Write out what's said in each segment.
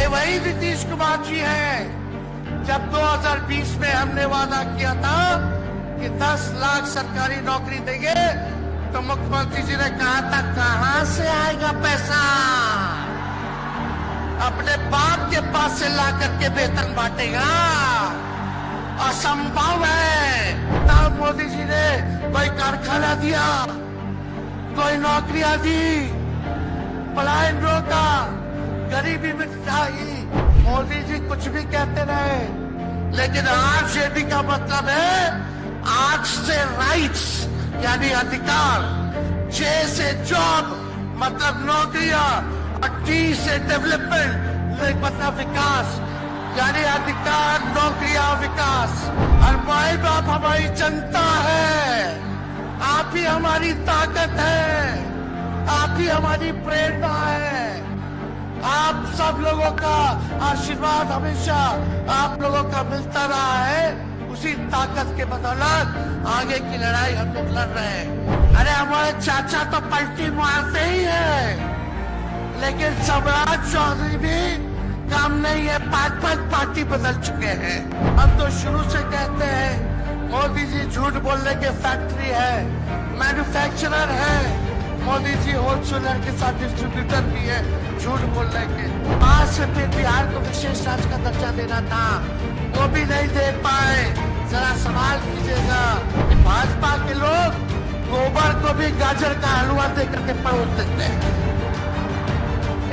ये वही नीतीश कुमार जी हैं। जब 2020 में हमने वादा किया था कि 10 लाख सरकारी नौकरी देंगे, तो मुख्यमंत्री जी ने कहा था कहां से आएगा पैसा, अपने बाप के पास से ला करके वेतन बांटेगा, असंभव है। तब मोदी जी ने कोई कारखाना दिया, कोई नौकरियां दी, पलायन रोका, गरीबी मिटाई। मोदी जी कुछ भी कहते रहे, लेकिन आरजेडी का मतलब है आर से राइट्स यानी अधिकार, जे से जॉब मतलब नौकरियां, और टी से डेवलपमेंट मतलब विकास, यानी अधिकार, नौकरियां, विकास। और माई बाप हमारी जनता है, आप ही हमारी ताकत है, आप ही हमारी प्रेरणा है। आप सब लोगों का आशीर्वाद हमेशा आप लोगों का मिलता रहा है। उसी ताकत के बदौलत आगे की लड़ाई हम लोग लड़ रहे हैं। अरे हमारे चाचा तो पलटी मारते ही है, लेकिन सम्राट चौधरी भी काम नहीं है, 5-5 पार्टी बदल चुके हैं। हम तो शुरू से कहते हैं मोदी जी झूठ बोलने के फैक्ट्री है, मैन्युफैक्चरर है। मोदी जी होलसेलर के साथ डिस्ट्रीब्यूटर भी है झूठ बोलने के। आज से फिर बिहार को विशेष राज्य का दर्जा देना था, वो भी नहीं दे पाए। जरा सवाल कीजिएगा कि भाजपा के लोग गोबर को भी गाजर का हलवा दे करके परोस देते हैं,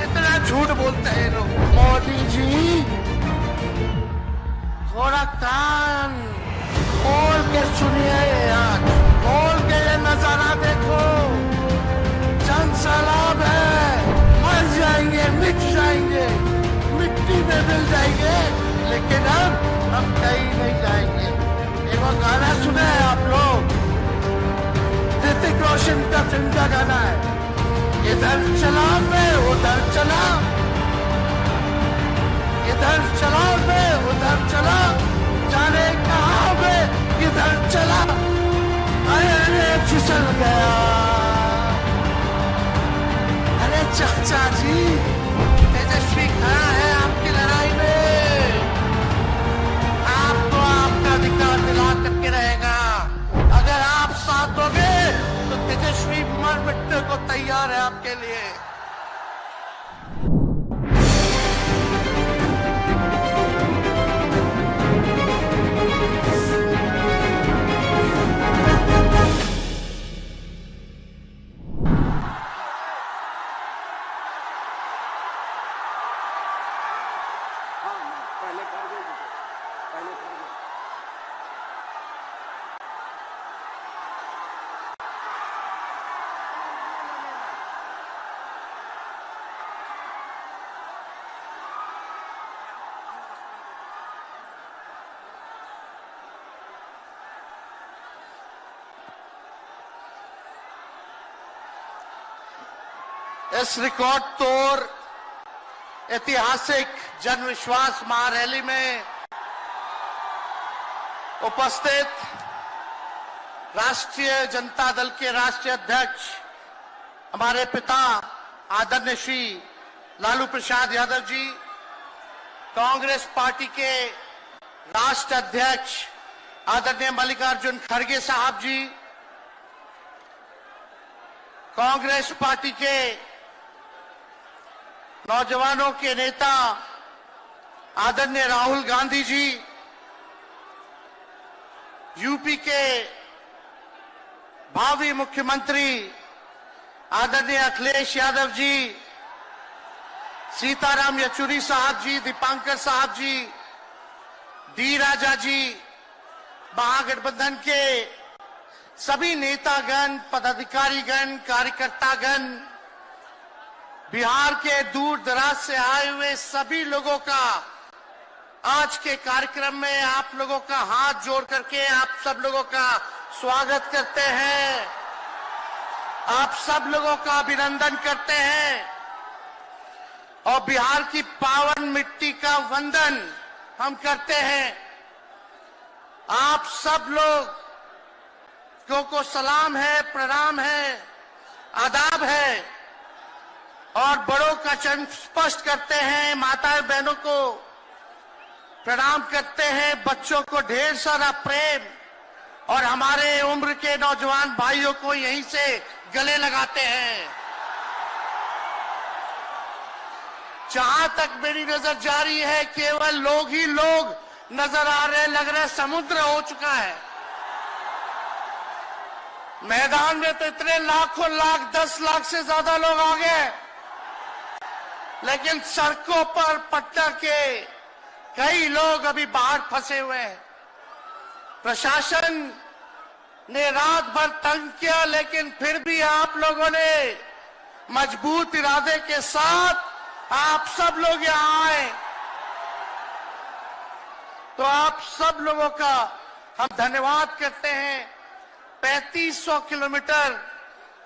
इतना झूठ बोलते हैं लोग। मोदी जी थोड़ा कान खोल के सुनिए, यार खोल के ये नजारा देखो। जन सैलाब है, मर जाएंगे, मिट जाएंगे, मिट्टी में मिल जाएंगे, लेकिन हम कहीं नहीं जाएंगे। एक वो गाना सुने हैं आप लोग, ऋतिक रोशन का फिल्म का गाना है, इधर चला मैं उधर चला, इधर चला मैं उधर चला, जाने कहाँ मैं किधर चला, अरे फिसल गया। अरे चाचा जी, तेजस्वी खड़ा है आपकी लड़ाई में, आपको आपका अधिकार दिला करके रहेगा। अगर आप साथ दोगे तो तेजस्वी मर मिटने को तैयार है आपके लिए। इस रिकॉर्ड तोड़ ऐतिहासिक जन विश्वास महारैली में उपस्थित राष्ट्रीय जनता दल के राष्ट्रीय अध्यक्ष हमारे पिता आदरणीय श्री लालू प्रसाद यादव जी, कांग्रेस पार्टी के राष्ट्रीय अध्यक्ष आदरणीय मल्लिकार्जुन खड़गे साहब जी, कांग्रेस पार्टी के नौजवानों के नेता आदरणीय राहुल गांधी जी, यूपी के भावी मुख्यमंत्री आदरणीय अखिलेश यादव जी, सीताराम येचुरी साहब जी, दीपांकर साहब जी, डी राजा जी, महागठबंधन के सभी नेतागण, पदाधिकारीगण, कार्यकर्तागण, बिहार के दूर दराज से आए हुए सभी लोगों का आज के कार्यक्रम में आप लोगों का हाथ जोड़ करके आप सब लोगों का स्वागत करते हैं, आप सब लोगों का अभिनंदन करते हैं और बिहार की पावन मिट्टी का वंदन हम करते हैं। आप सब लोग को सलाम है, प्रणाम है, आदाब है। और बड़ों का चरण स्पष्ट करते हैं, माताएं बहनों को प्रणाम करते हैं, बच्चों को ढेर सारा प्रेम और हमारे उम्र के नौजवान भाइयों को यहीं से गले लगाते हैं। जहां तक मेरी नजर जा रही है, केवल लोग ही लोग नजर आ रहे हैं, लग रहा है समुद्र हो चुका है। मैदान में तो इतने लाखों लाख, 10 लाख से ज्यादा लोग आ गए, लेकिन सड़कों पर पटना के कई लोग अभी बाहर फंसे हुए हैं। प्रशासन ने रात भर तंग किया, लेकिन फिर भी आप लोगों ने मजबूत इरादे के साथ आप सब लोग यहां आए, तो आप सब लोगों का हम धन्यवाद करते हैं। 3500 किलोमीटर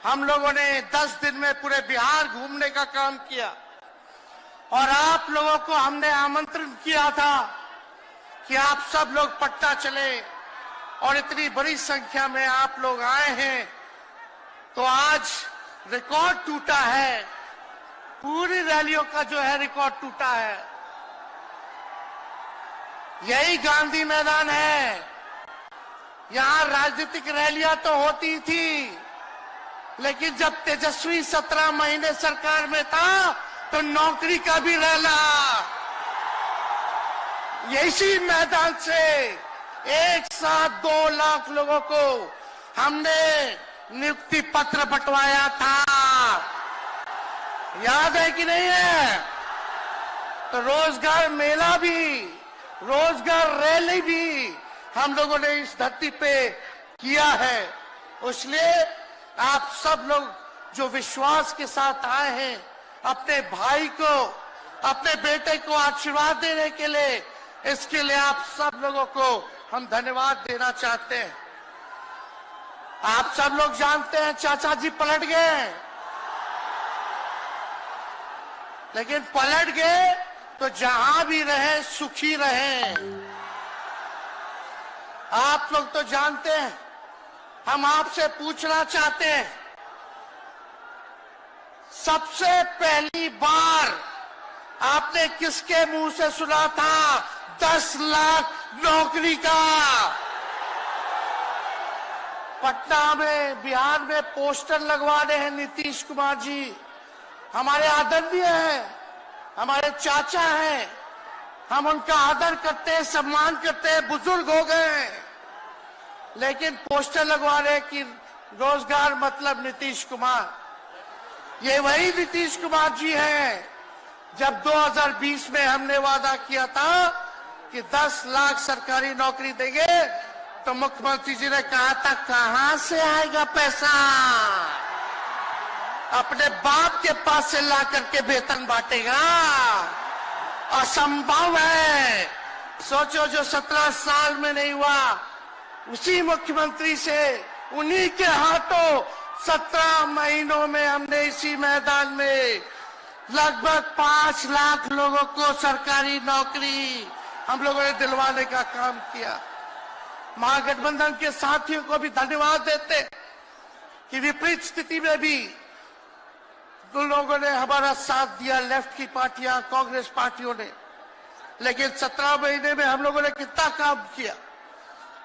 हम लोगों ने 10 दिन में पूरे बिहार घूमने का काम किया और आप लोगों को हमने आमंत्रण किया था कि आप सब लोग पटना चले और इतनी बड़ी संख्या में आप लोग आए हैं, तो आज रिकॉर्ड टूटा है। पूरी रैलियों का जो है रिकॉर्ड टूटा है। यही गांधी मैदान है। यहां राजनीतिक रैलियां तो होती थी, लेकिन जब तेजस्वी 17 महीने सरकार में था तो नौकरी का भी रैला इसी मैदान से एक साथ 2 लाख लोगों को हमने नियुक्ति पत्र बंटवाया था। याद है कि नहीं है? तो रोजगार मेला भी, रोजगार रैली भी हम लोगों ने इस धरती पे किया है। इसलिए आप सब लोग जो विश्वास के साथ आए हैं, अपने भाई को, अपने बेटे को आशीर्वाद देने के लिए, इसके लिए आप सब लोगों को हम धन्यवाद देना चाहते हैं। आप सब लोग जानते हैं चाचा जी पलट गए, लेकिन पलट गए तो जहां भी रहे सुखी रहे। आप लोग तो जानते हैं, हम आपसे पूछना चाहते हैं, सबसे पहली बार आपने किसके मुंह से सुना था 10 लाख नौकरी का? पटना में, बिहार में पोस्टर लगवाने हैं नीतीश कुमार जी। हमारे आदरणीय हैं, हमारे चाचा हैं, हम उनका आदर करते हैं, सम्मान करते हैं, बुजुर्ग हो गए हैं, लेकिन पोस्टर लगवा रहे कि रोजगार मतलब नीतीश कुमार। ये वही नीतीश कुमार जी हैं जब 2020 में हमने वादा किया था कि 10 लाख सरकारी नौकरी देंगे, तो मुख्यमंत्री जी ने कहा था कहां से आएगा पैसा? अपने बाप के पास से ला करके वेतन बांटेगा? असंभव है। सोचो, जो 17 साल में नहीं हुआ, उसी मुख्यमंत्री से, उन्हीं के हाथों 17 महीनों में हमने इसी मैदान में लगभग 5 लाख लोगों को सरकारी नौकरी हम लोगों ने दिलवाने का काम किया। महागठबंधन के साथियों को भी धन्यवाद देते कि विपरीत स्थिति में भी उन लोगों ने हमारा साथ दिया, लेफ्ट की पार्टियां, कांग्रेस पार्टियों ने। लेकिन 17 महीने में हम लोगों ने कितना काम किया?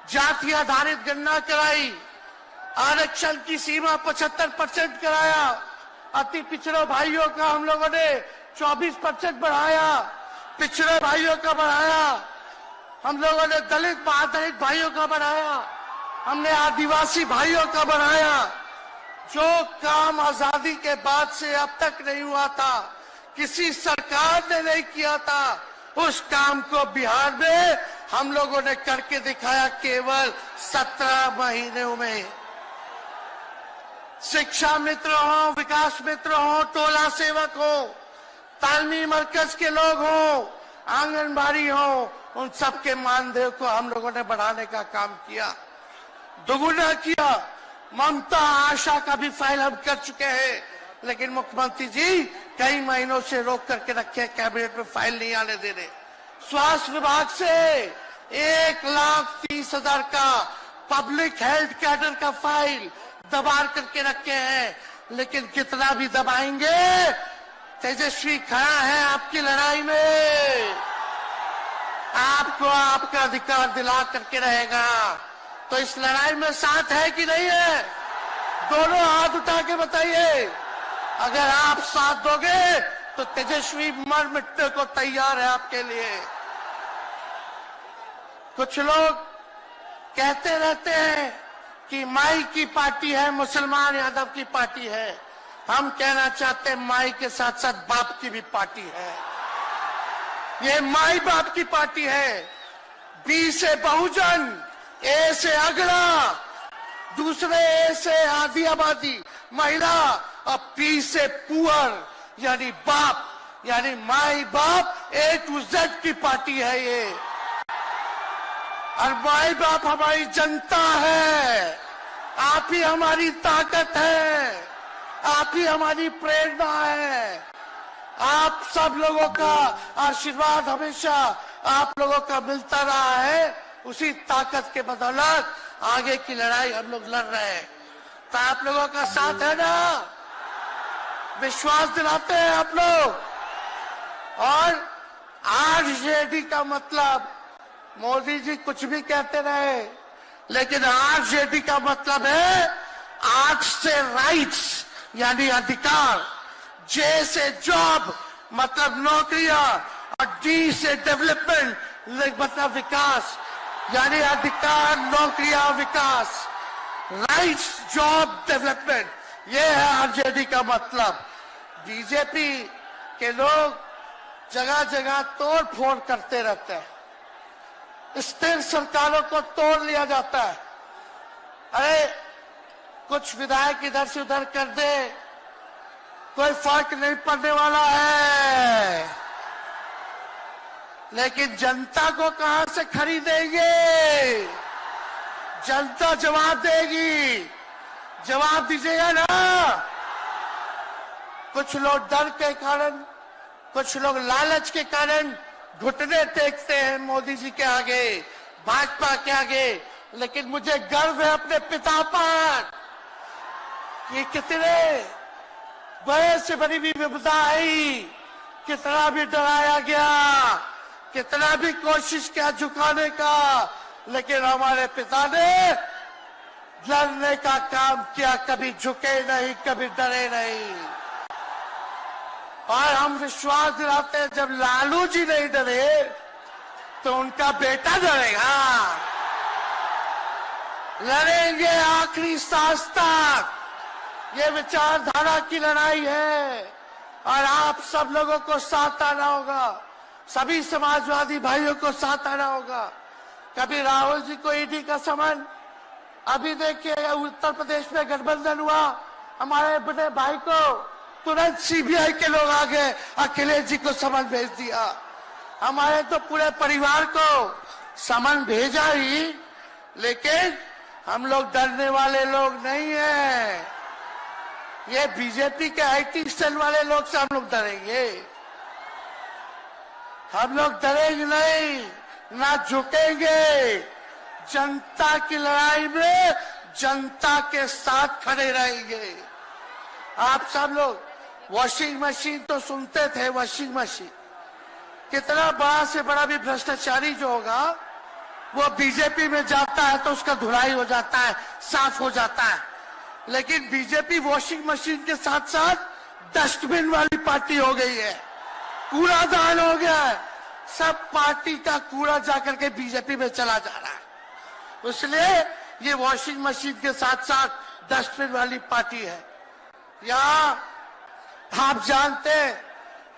जाति आधारित गणना कराई, आरक्षण की सीमा 75% कराया, अति पिछड़े भाइयों का हम लोगों ने 24% बढ़ाया, पिछड़े भाइयों का बढ़ाया, हम लोगों ने दलित आधारित भाइयों का बढ़ाया, हमने आदिवासी भाइयों का बढ़ाया। जो काम आजादी के बाद से अब तक नहीं हुआ था, किसी सरकार ने नहीं किया था, उस काम को बिहार में हम लोगों ने करके दिखाया केवल 17 महीनों में। शिक्षा मित्र हो, विकास मित्र हो, टोला सेवक हो, तालमी मरकज के लोग हो, आंगनबाड़ी हो, उन सबके मानदेय को हम लोगों ने बढ़ाने का काम किया, दोगुना किया। ममता आशा का भी फाइल हम कर चुके हैं, लेकिन मुख्यमंत्री जी कई महीनों से रोक करके रखे, कैबिनेट में फाइल नहीं आने दे रहे। स्वास्थ्य विभाग से 1,30,000 का पब्लिक हेल्थ कैडर का फाइल दबा करके रखे हैं, लेकिन कितना भी दबाएंगे तेजस्वी खड़ा है आपकी लड़ाई में, आपको आपका अधिकार दिला करके रहेगा। तो इस लड़ाई में साथ है कि नहीं है? दोनों हाथ उठा के बताइए। अगर आप साथ दोगे तो तेजस्वी मर मिटने को तैयार है आपके लिए। कुछ लोग कहते रहते हैं कि माई की पार्टी है, मुसलमान यादव की पार्टी है। हम कहना चाहते हैं माई के साथ साथ बाप की भी पार्टी है। ये माई बाप की पार्टी है। बी से बहुजन, ए से अगला, दूसरे ए से आधी आबादी महिला और पी से पुअर यानी बाप, यानी माई बाप ए टू जेड की पार्टी है ये। और माई बाप हमारी जनता है। आप ही हमारी ताकत है, आप ही हमारी प्रेरणा है। आप सब लोगों का आशीर्वाद हमेशा आप लोगों का मिलता रहा है। उसी ताकत के बदौलत आगे की लड़ाई हम लोग लड़ रहे हैं। तो आप लोगों का साथ है ना? विश्वास दिलाते हैं आप लोग। और आरजेडी का मतलब, मोदी जी कुछ भी कहते रहे, लेकिन आरजेडी का मतलब है आर से राइट्स यानी अधिकार, जे से जॉब मतलब नौकरियां, और डी से डेवलपमेंट मतलब विकास, यानी अधिकार, नौकरियां, विकास, राइट्स, जॉब, डेवलपमेंट, ये है आरजेडी का मतलब। बीजेपी के लोग जगह जगह तोड़ फोड़ करते रहते हैं। स्थिर सरकारों को तोड़ लिया जाता है। अरे कुछ विधायक इधर से उधर कर दे, कोई फर्क नहीं पड़ने वाला है। लेकिन जनता को कहां से खरीदेंगे? जनता जवाब देगी। जवाब दीजिएगा ना। कुछ लोग डर के कारण, कुछ लोग लालच के कारण घुटने टेकते हैं मोदी जी के आगे, भाजपा के आगे। लेकिन मुझे गर्व है अपने पिता पर। ये कितने बड़े से बड़ी भी विपदा आई, कितना भी डराया गया, कितना भी कोशिश किया झुकाने का, लेकिन हमारे पिता ने लड़ने का काम किया। कभी झुके नहीं, कभी डरे नहीं। और हम विश्वास दिलाते हैं जब लालू जी नहीं डरे तो उनका बेटा डरेगा। लड़ेंगे आखिरी सांस तक। ये विचारधारा की लड़ाई है और आप सब लोगों को साथ आना होगा। सभी समाजवादी भाइयों को साथ आना होगा। कभी राहुल जी को ईडी का समन, अभी देखिए उत्तर प्रदेश में गठबंधन हुआ, हमारे बड़े भाई को तुरंत सीबीआई के लोग आ गए, अखिलेश जी को समन भेज दिया। हमारे तो पूरे परिवार को समन भेजा ही, लेकिन हम लोग डरने वाले लोग नहीं हैं। ये बीजेपी के आईटी सेल वाले लोग से हम लोग डरेंगे? हम लोग डरेंगे नहीं, ना झुकेंगे। जनता की लड़ाई में जनता के साथ खड़े रहेंगे। आप सब लोग वॉशिंग मशीन तो सुनते थे, वॉशिंग मशीन कितना बड़ा से बड़ा भी भ्रष्टाचारी जो होगा वो बीजेपी में जाता है तो उसका धुलाई हो जाता है, साफ हो जाता है। लेकिन बीजेपी वॉशिंग मशीन के साथ साथ डस्टबिन वाली पार्टी हो गई है, कूड़ादान हो गया है। सब पार्टी का कूड़ा जाकर के बीजेपी में चला जा रहा है। इसलिए ये वॉशिंग मशीन के साथ साथ डस्टबिन वाली पार्टी है। यहाँ आप जानते हैं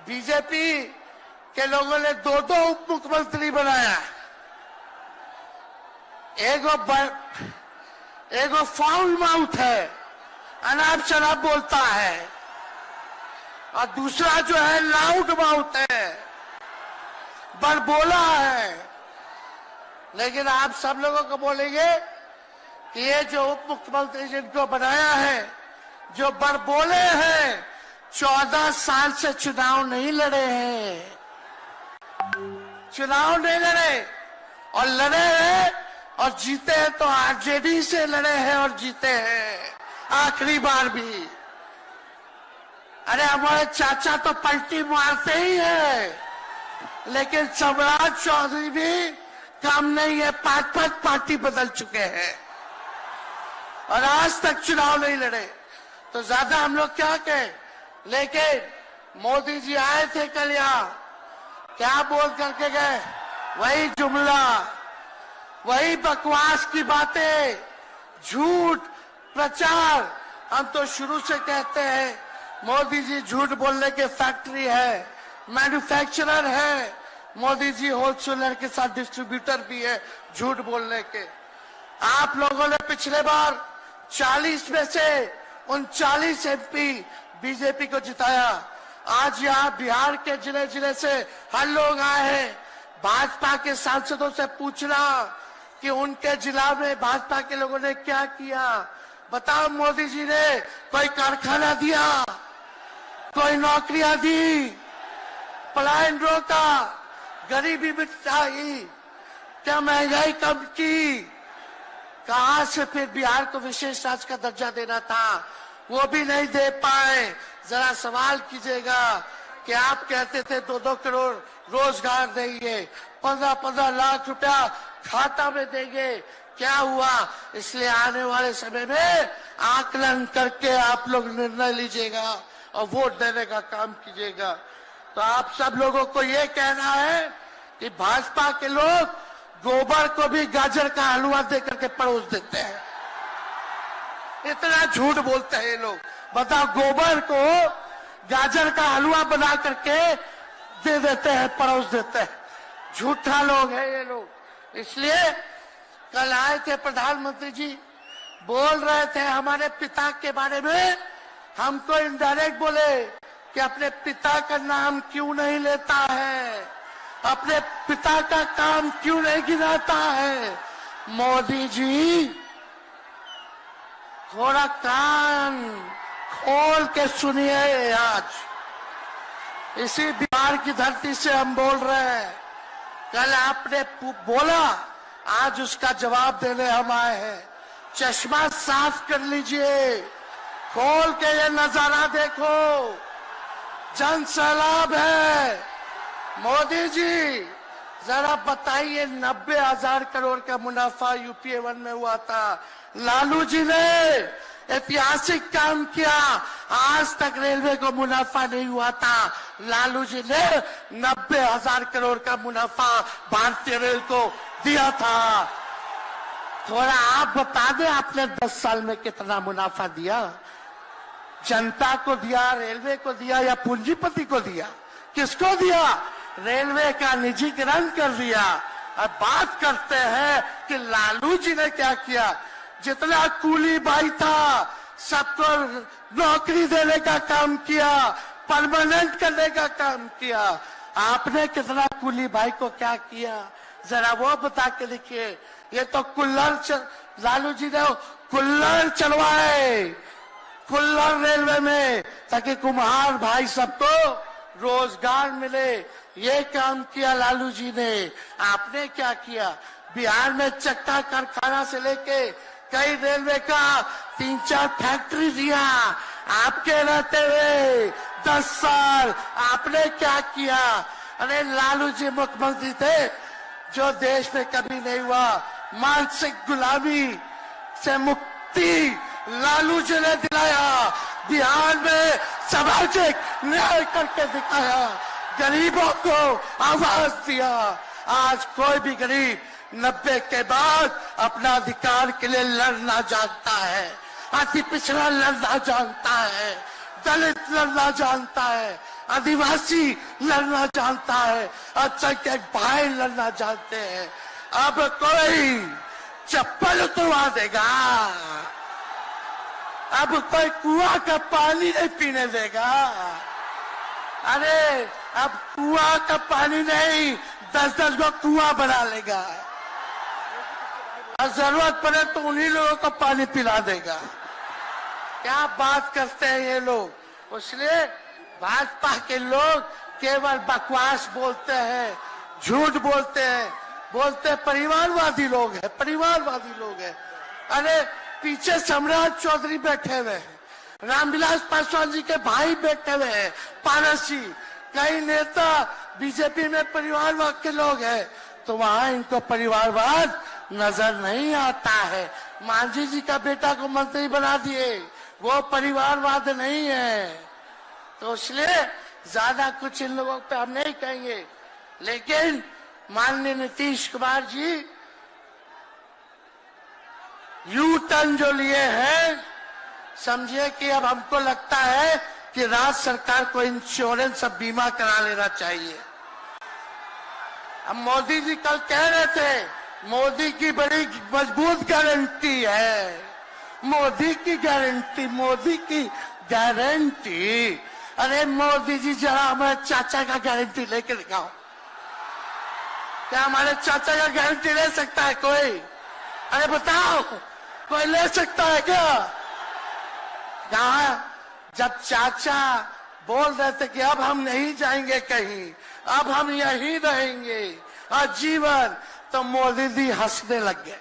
बीजेपी के लोगों ने दो उप मुख्यमंत्री बनाया। एगो फाउल माउथ है, अनाप शनाप बोलता है, और दूसरा जो है लाउड माउथ है, बड़बोला है। लेकिन आप सब लोगों को बोलेंगे कि ये जो उप मुख्यमंत्री जिनको बनाया है, जो बड़बोले हैं, 14 साल से चुनाव नहीं लड़े हैं, चुनाव नहीं लड़े, और लड़े हैं और जीते हैं तो आरजेडी से लड़े हैं और जीते हैं आखिरी बार भी। अरे हमारे चाचा तो पलटी मारते ही है, लेकिन सम्राट चौधरी भी काम नहीं है, 5-5 पार्टी बदल चुके हैं और आज तक चुनाव नहीं लड़े। तो ज्यादा हम लोग क्या कहें, लेकिन मोदी जी आए थे कल यहाँ, क्या बोल करके गए, वही जुमला, वही बकवास की बातें, झूठ प्रचार। हम तो शुरू से कहते हैं मोदी जी झूठ बोलने के फैक्ट्री है, मैन्युफैक्चरर है। मोदी जी होलसेलर के साथ डिस्ट्रीब्यूटर भी है झूठ बोलने के। आप लोगों ने पिछले बार 40 में से 39 एमपी बीजेपी को जिताया। आज यहाँ बिहार के जिले जिले से हर लोग आए हैं। भाजपा के सांसदों से पूछना कि उनके जिला में भाजपा के लोगों ने क्या किया। बताओ, मोदी जी ने कोई कारखाना दिया, कोई नौकरियां दी, पलायन रोका, गरीबी मिटाई, क्या महंगाई कम की? कहां से फिर बिहार को विशेष राज्य का दर्जा देना था, वो भी नहीं दे पाए। जरा सवाल कीजिएगा कि आप कहते थे 2-2 करोड़ रोजगार देंगे, 15-15 लाख रुपया खाता में देंगे, क्या हुआ? इसलिए आने वाले समय में आकलन करके आप लोग निर्णय लीजिएगा और वोट देने का काम कीजिएगा। तो आप सब लोगों को ये कहना है कि भाजपा के लोग गोबर को भी गाजर का हलवा दे करके परोस देते हैं। इतना झूठ बोलते हैं ये लोग। बताओ, गोबर को गाजर का हलवा बना करके दे देते हैं, परोस देते हैं। झूठा लोग है ये लोग। इसलिए कल आए थे प्रधानमंत्री जी, बोल रहे थे हमारे पिता के बारे में, हमको इनडायरेक्ट बोले कि अपने पिता का नाम क्यों नहीं लेता है, अपने पिता का काम क्यों नहीं गिनाता है। मोदी जी, थोड़ा कान खोल के सुनिए। आज इसी बिहार की धरती से हम बोल रहे हैं। कल आपने बोला, आज उसका जवाब देने हम आए हैं। चश्मा साफ कर लीजिए, खोल के ये नजारा देखो, जन सैलाब है। मोदी जी, जरा बताइए, 90,000 करोड़ का मुनाफा यूपीए 1 में हुआ था। लालू जी ने ऐतिहासिक काम किया, आज तक रेलवे को मुनाफा नहीं हुआ था। लालू जी ने 90,000 करोड़ का मुनाफा भारतीय रेल को दिया था। थोड़ा आप बता दें, आपने 10 साल में कितना मुनाफा दिया? जनता को दिया, रेलवे को दिया या पूंजीपति को दिया? किसको दिया? रेलवे का निजीकरण कर दिया। अब बात करते हैं कि लालू जी ने क्या किया। जितना कूली भाई था सबको नौकरी देने का काम किया, परमानेंट करने का काम किया। आपने कितना कूली भाई को क्या किया, जरा वो बता के लिखिए। ये तो लालू जी ने कुल्लर चलवाए, कुल्लर रेलवे में, ताकि कुम्हार भाई सबको रोजगार मिले। ये काम किया लालू जी ने। आपने क्या किया? बिहार में चक्का कारखाना से लेके कई रेलवे का 3-4 फैक्ट्री दिया। आपके रहते हुए 10 साल आपने क्या किया? अरे लालू जी मुख्यमंत्री थे जो देश में कभी नहीं हुआ। मानसिक गुलामी से मुक्ति लालू जी ने दिलाया। बिहार में सामाजिक न्याय करके दिखाया, गरीबों को आवाज दिया। आज कोई भी गरीब 90 के बाद अपना अधिकार के लिए लड़ना जानता है, अति पिछड़ा लड़ना जानता है, दलित लड़ना जानता है, आदिवासी लड़ना जानता है, अल्पसंख्यक भाई लड़ना जानते हैं। अब कोई चप्पल उतरवा देगा, अब कोई कुआं का पानी नहीं पीने देगा। अरे अब कुआं का पानी नहीं, 10-10 को कुआं बना लेगा और जरूरत पड़े तो उन्हीं लोगों को पानी पिला देगा। क्या बात करते हैं ये लोग। इसलिए भाजपा के लोग केवल बकवास बोलते हैं, झूठ बोलते हैं, बोलते परिवारवादी लोग हैं, परिवारवादी लोग हैं। अरे पीछे सम्राट चौधरी बैठे हुए हैं, रामविलास पासवान जी के भाई बैठे हुए हैं, पारस जी, कई नेता बीजेपी में परिवारवाद के लोग हैं, तो वहां इनको परिवारवाद नजर नहीं आता है। मांझी जी का बेटा को मंत्री बना दिए, वो परिवारवाद नहीं है। तो इसलिए ज्यादा कुछ इन लोगों पे हम नहीं कहेंगे, लेकिन माननीय नीतीश कुमार जी यू टर्न जो लिए हैं, समझिए कि अब हमको लगता है कि राज्य सरकार को इंश्योरेंस और बीमा करा लेना चाहिए। अब मोदी जी कल कह रहे थे मोदी की बड़ी मजबूत गारंटी है, मोदी की गारंटी, मोदी की गारंटी। अरे मोदी जी जरा हमारे चाचा का गारंटी लेके दिखाओ। क्या हमारे चाचा का गारंटी ले सकता है कोई? अरे बताओ, कोई ले सकता है क्या? कहा जब चाचा बोल रहे थे कि अब हम नहीं जाएंगे कहीं, अब हम यहीं रहेंगे आजीवन, तो मोदी जी हंसने लग गए।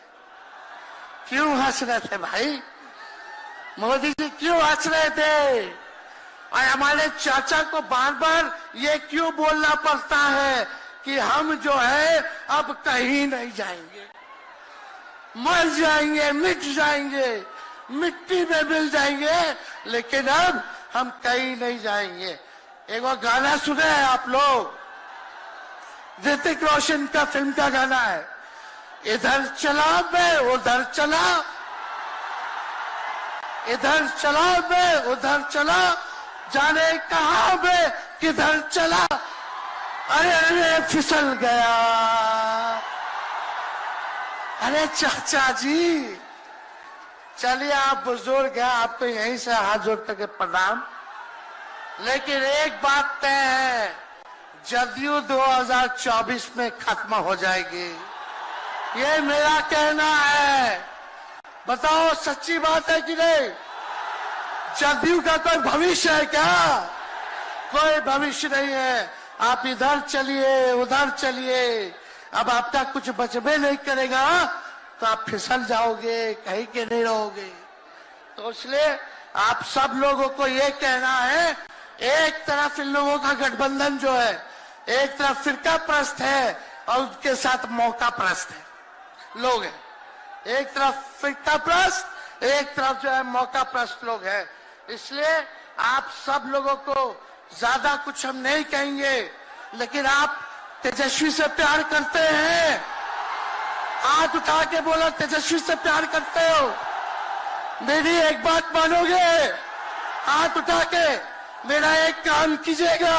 क्यों हंस रहे थे भाई? मोदी जी क्यों हंस रहे थे? और हमारे चाचा को बार बार ये क्यों बोलना पड़ता है कि हम जो है अब कहीं नहीं जाएंगे, मर जाएंगे, मिट जाएंगे, मिट्टी में मिल जाएंगे, लेकिन अब हम कहीं नहीं जाएंगे। एक वो गाना सुने हैं आप लोग, ऋतिक रोशन का फिल्म का गाना है, इधर चला मैं उधर चला, इधर चला मैं उधर चला, जाने कहां मैं किधर चला, अरे अरे फिसल गया। अरे चाचा जी, चलिए आप बुजुर्ग हैं, आपको यहीं से हाथ जोड़ करके प्रणाम, लेकिन एक बात तय है, जदयू 2024 में खत्म हो जाएगी, ये मेरा कहना है। बताओ सच्ची बात है कि नहीं? जदयू का कोई भविष्य है क्या? कोई भविष्य नहीं है। आप इधर चलिए उधर चलिए, अब आपका कुछ बचबे नहीं करेगा तो आप फिसल जाओगे, कहीं के नहीं रहोगे। तो इसलिए आप सब लोगों को ये कहना है, एक तरफ इन लोगों का गठबंधन जो है, एक तरफ फिरका प्रस्त है और उसके साथ मौका प्रस्त है लोग हैं। एक तरफ फिरका प्रस्त, एक तरफ जो है मौका प्रस्त लोग हैं। इसलिए आप सब लोगों को ज्यादा कुछ हम नहीं कहेंगे, लेकिन आप तेजस्वी से प्यार करते हैं? हाथ उठा के बोलो, तेजस्वी से प्यार करते हो? मेरी एक बात मानोगे? हाथ उठा के मेरा एक काम कीजिएगा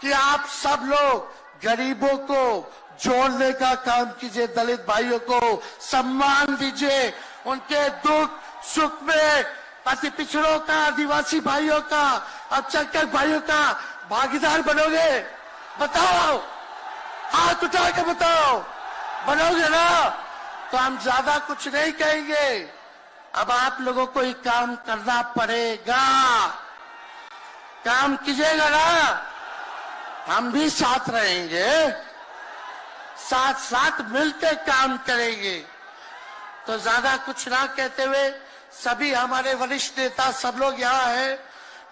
कि आप सब लोग गरीबों को जोड़ने का काम कीजिए, दलित भाइयों को सम्मान दीजिए, उनके दुख सुख में अति पिछड़ों का, आदिवासी भाइयों का, अल्पसंख्यक भाइयों का भागीदार बनोगे? बताओ, हाथ उठा के बताओ, बनोगे ना? तो हम ज्यादा कुछ नहीं कहेंगे, अब आप लोगों को ही काम करना पड़ेगा। काम कीजिएगा ना, हम भी साथ रहेंगे, साथ साथ मिलकर काम करेंगे। तो ज्यादा कुछ ना कहते हुए, सभी हमारे वरिष्ठ नेता सब लोग यहाँ हैं,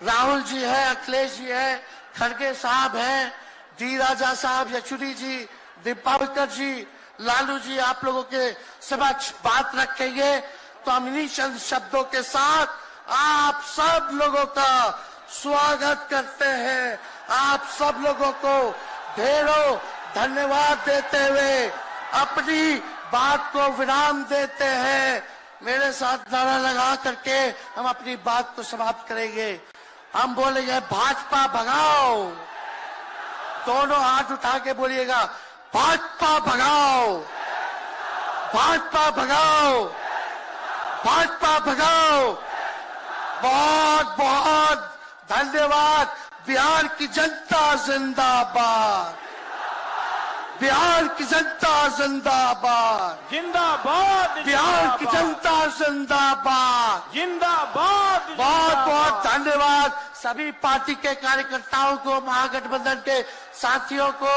राहुल जी है, अखिलेश जी है, खड़गे साहब हैं, डी राजा साहब, येचुरी जी, दीपावकर जी, लालू जी आप लोगों के समक्ष बात रखेंगे। तो हम इन्हीं चंद शब्दों के साथ आप सब लोगों का स्वागत करते हैं, आप सब लोगों को ढेरों धन्यवाद देते हुए अपनी बात को विराम देते हैं। मेरे साथ नारा लगा करके हम अपनी बात को समाप्त करेंगे। हम बोलेंगे भाजपा भगाओ, दोनों हाथ उठा के बोलिएगा, भाजपा भगाओ, भाजपा भगाओ, भाजपा भगाओ। बहुत बहुत धन्यवाद। बिहार की जनता जिंदाबाद, बिहार की जनता जिंदाबाद, जिंदाबाद, बिहार की जनता जिंदाबाद, जिंदाबाद। बहुत बहुत धन्यवाद सभी पार्टी के कार्यकर्ताओं को, महागठबंधन के साथियों को।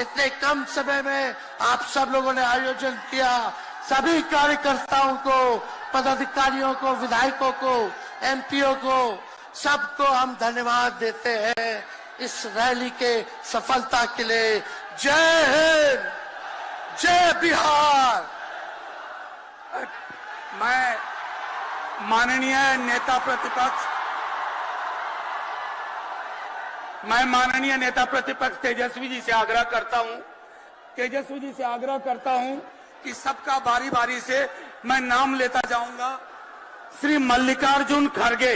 इतने कम समय में आप सब लोगों ने आयोजन किया। सभी कार्यकर्ताओं को, पदाधिकारियों को, विधायकों को एमपीओ को, सबको हम धन्यवाद देते हैं इस रैली के सफलता के लिए। जय हिंद, जय बिहार। मैं माननीय नेता प्रतिपक्ष तेजस्वी जी से आग्रह करता हूं कि सबका बारी बारी से मैं नाम लेता जाऊंगा। श्री मल्लिकार्जुन खड़गे,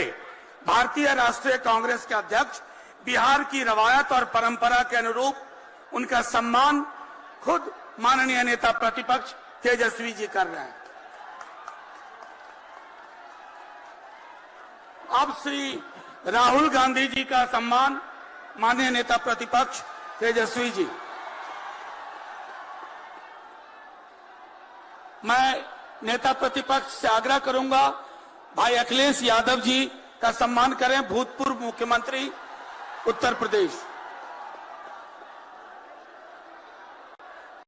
भारतीय राष्ट्रीय कांग्रेस के अध्यक्ष, बिहार की रवायत और परंपरा के अनुरूप उनका सम्मान खुद माननीय नेता प्रतिपक्ष तेजस्वी जी कर रहे हैं। अब श्री राहुल गांधी जी का सम्मान माननीय नेता प्रतिपक्ष तेजस्वी जी। मैं नेता प्रतिपक्ष से आग्रह करूंगा भाई अखिलेश यादव जी का सम्मान करें, भूतपूर्व मुख्यमंत्री उत्तर प्रदेश।